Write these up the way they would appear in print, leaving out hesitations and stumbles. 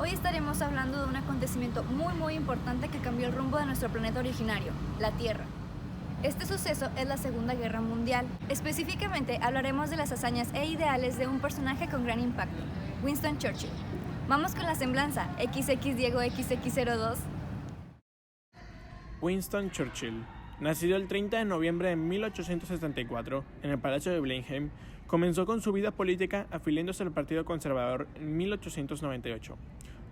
Hoy estaremos hablando de un acontecimiento muy importante que cambió el rumbo de nuestro planeta originario, la Tierra. Este suceso es la Segunda Guerra Mundial. Específicamente hablaremos de las hazañas e ideales de un personaje con gran impacto, Winston Churchill. Vamos con la semblanza, XX Diego XX02. Winston Churchill, nacido el 30 de noviembre de 1874 en el Palacio de Blenheim, comenzó con su vida política afiliándose al Partido Conservador en 1898.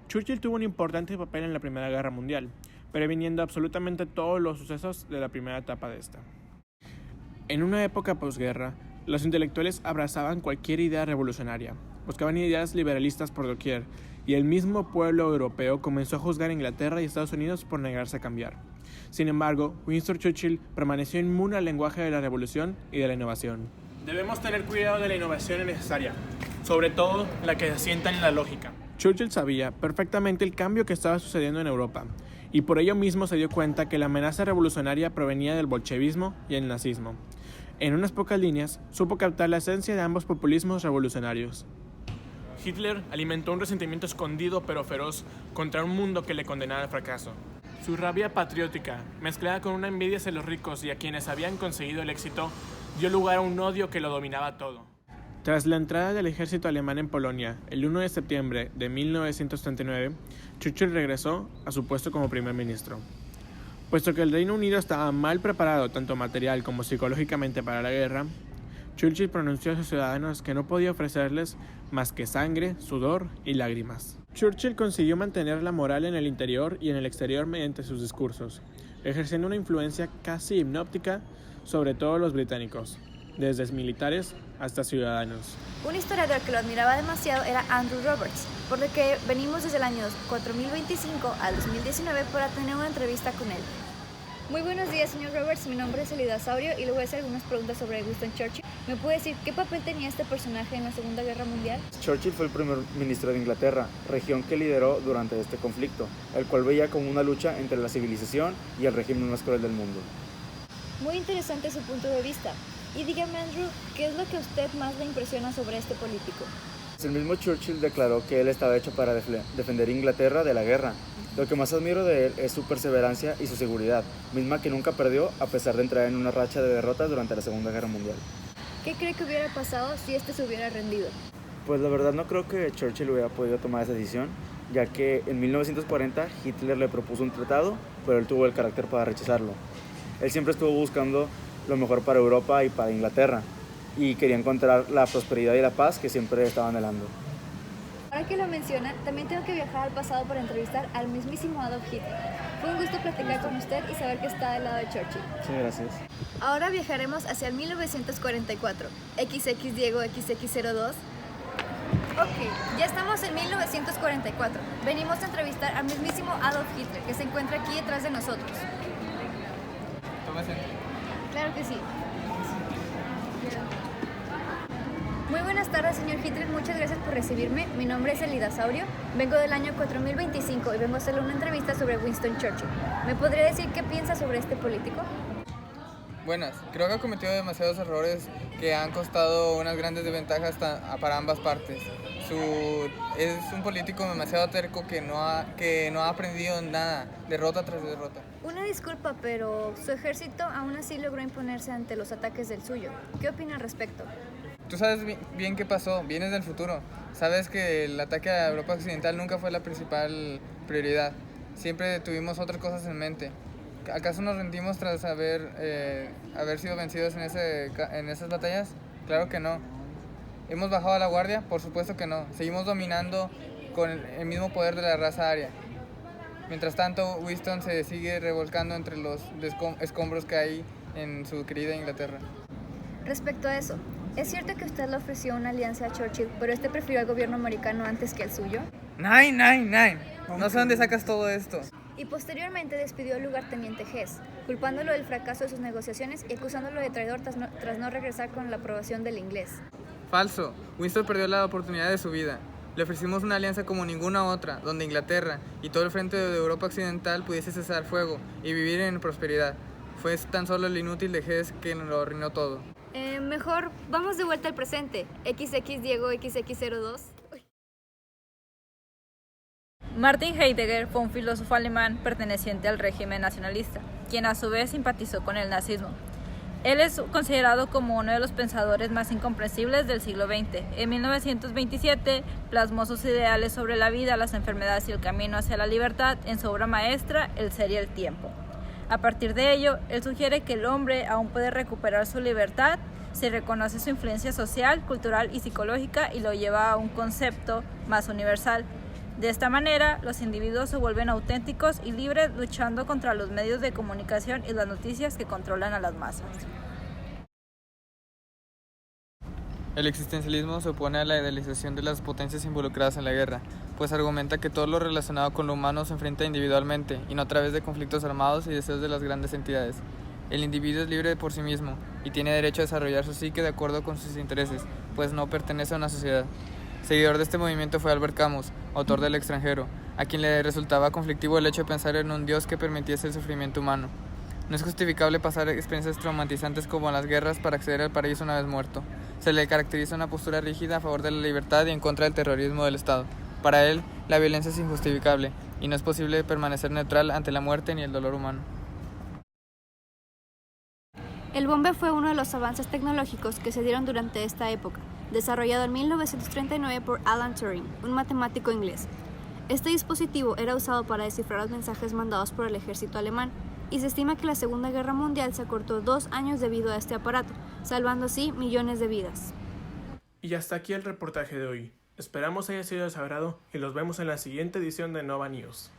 Churchill tuvo un importante papel en la Primera Guerra Mundial, previniendo absolutamente todos los sucesos de la primera etapa de esta. En una época posguerra, los intelectuales abrazaban cualquier idea revolucionaria, buscaban ideas liberalistas por doquier, y el mismo pueblo europeo comenzó a juzgar a Inglaterra y Estados Unidos por negarse a cambiar. Sin embargo, Winston Churchill permaneció inmune al lenguaje de la revolución y de la innovación. Debemos tener cuidado de la innovación innecesaria, sobre todo la que se asienta en la lógica. Churchill sabía perfectamente el cambio que estaba sucediendo en Europa, y por ello mismo se dio cuenta que la amenaza revolucionaria provenía del bolchevismo y el nazismo. En unas pocas líneas, supo captar la esencia de ambos populismos revolucionarios. Hitler alimentó un resentimiento escondido pero feroz contra un mundo que le condenaba al fracaso. Su rabia patriótica, mezclada con una envidia hacia los ricos y a quienes habían conseguido el éxito, dio lugar a un odio que lo dominaba todo. Tras la entrada del ejército alemán en Polonia, el 1 de septiembre de 1939, Churchill regresó a su puesto como primer ministro. Puesto que el Reino Unido estaba mal preparado tanto material como psicológicamente para la guerra, Churchill pronunció a sus ciudadanos que no podía ofrecerles más que sangre, sudor y lágrimas. Churchill consiguió mantener la moral en el interior y en el exterior mediante sus discursos, ejerciendo una influencia casi hipnótica sobre todos los británicos, desde militares hasta ciudadanos. Un historiador que lo admiraba demasiado era Andrew Roberts, por lo que venimos desde el año 4025 al 2019 para tener una entrevista con él. Muy buenos días, señor Roberts. Mi nombre es Elida Saurio y le voy a hacer algunas preguntas sobre Winston Churchill. ¿Me puede decir qué papel tenía este personaje en la Segunda Guerra Mundial? Churchill fue el primer ministro de Inglaterra, región que lideró durante este conflicto, el cual veía como una lucha entre la civilización y el régimen más cruel del mundo. Muy interesante su punto de vista. Y dígame, Andrew, ¿qué es lo que a usted más le impresiona sobre este político? El mismo Churchill declaró que él estaba hecho para defender Inglaterra de la guerra. Lo que más admiro de él es su perseverancia y su seguridad, misma que nunca perdió a pesar de entrar en una racha de derrotas durante la Segunda Guerra Mundial. ¿Qué cree que hubiera pasado si este se hubiera rendido? Pues la verdad no creo que Churchill hubiera podido tomar esa decisión, ya que en 1940 Hitler le propuso un tratado, pero él tuvo el carácter para rechazarlo. Él siempre estuvo buscando lo mejor para Europa y para Inglaterra, y quería encontrar la prosperidad y la paz que siempre estaba anhelando. Ahora que lo menciona, también tengo que viajar al pasado para entrevistar al mismísimo Adolf Hitler. Fue un gusto platicar con usted y saber que está del lado de Churchill. Sí, gracias. Ahora viajaremos hacia el 1944. XX Diego XX02. Ok, ya estamos en 1944. Venimos a entrevistar al mismísimo Adolf Hitler, que se encuentra aquí detrás de nosotros. ¿Toma asiento? Claro que sí. Muy buenas tardes, señor Hitler. Muchas gracias por recibirme. Mi nombre es Elida Saurio. Vengo del año 4025 y vengo a hacerle una entrevista sobre Winston Churchill. ¿Me podría decir qué piensa sobre este político? Buenas, creo que ha cometido demasiados errores que han costado unas grandes desventajas para ambas partes. Es un político demasiado terco que no ha aprendido nada, derrota tras derrota. Una disculpa, pero su ejército aún así logró imponerse ante los ataques del suyo. ¿Qué opina al respecto? Tú sabes bien qué pasó, vienes del futuro. Sabes que el ataque a Europa Occidental nunca fue la principal prioridad. Siempre tuvimos otras cosas en mente. ¿Acaso nos rendimos tras haber sido vencidos en esas batallas? Claro que no. ¿Hemos bajado la guardia? Por supuesto que no. Seguimos dominando con el mismo poder de la raza aria. Mientras tanto, Winston se sigue revolcando entre los escombros que hay en su querida Inglaterra. Respecto a eso, ¿es cierto que usted le ofreció una alianza a Churchill, pero este prefirió al gobierno americano antes que al suyo? Nine. No sé dónde sacas todo esto. Y posteriormente despidió al lugarteniente Hess, culpándolo del fracaso de sus negociaciones y acusándolo de traidor tras no regresar con la aprobación del inglés. Falso. Winston perdió la oportunidad de su vida. Le ofrecimos una alianza como ninguna otra, donde Inglaterra y todo el frente de Europa Occidental pudiese cesar fuego y vivir en prosperidad. Fue tan solo el inútil de Hess que lo arruinó todo. Mejor vamos de vuelta al presente. XX Diego XX02. Martin Heidegger fue un filósofo alemán perteneciente al régimen nacionalista, quien a su vez simpatizó con el nazismo. Él es considerado como uno de los pensadores más incomprensibles del siglo XX. En 1927 plasmó sus ideales sobre la vida, las enfermedades y el camino hacia la libertad en su obra maestra El ser y el tiempo. A partir de ello, él sugiere que el hombre aún puede recuperar su libertad si reconoce su influencia social, cultural y psicológica y lo lleva a un concepto más universal. De esta manera, los individuos se vuelven auténticos y libres luchando contra los medios de comunicación y las noticias que controlan a las masas. El existencialismo se opone a la idealización de las potencias involucradas en la guerra, pues argumenta que todo lo relacionado con lo humano se enfrenta individualmente y no a través de conflictos armados y deseos de las grandes entidades. El individuo es libre por sí mismo y tiene derecho a desarrollar su psique de acuerdo con sus intereses, pues no pertenece a una sociedad. Seguidor de este movimiento fue Albert Camus, autor del Extranjero, a quien le resultaba conflictivo el hecho de pensar en un Dios que permitiese el sufrimiento humano. No es justificable pasar experiencias traumatizantes como las guerras para acceder al paraíso una vez muerto. Se le caracteriza una postura rígida a favor de la libertad y en contra del terrorismo del Estado. Para él, la violencia es injustificable y no es posible permanecer neutral ante la muerte ni el dolor humano. El bombe fue uno de los avances tecnológicos que se dieron durante esta época, desarrollado en 1939 por Alan Turing, un matemático inglés. Este dispositivo era usado para descifrar los mensajes mandados por el ejército alemán, y se estima que la Segunda Guerra Mundial se acortó 2 años debido a este aparato, salvando así millones de vidas. Y hasta aquí el reportaje de hoy. Esperamos haya sido de su agrado y los vemos en la siguiente edición de Nova News.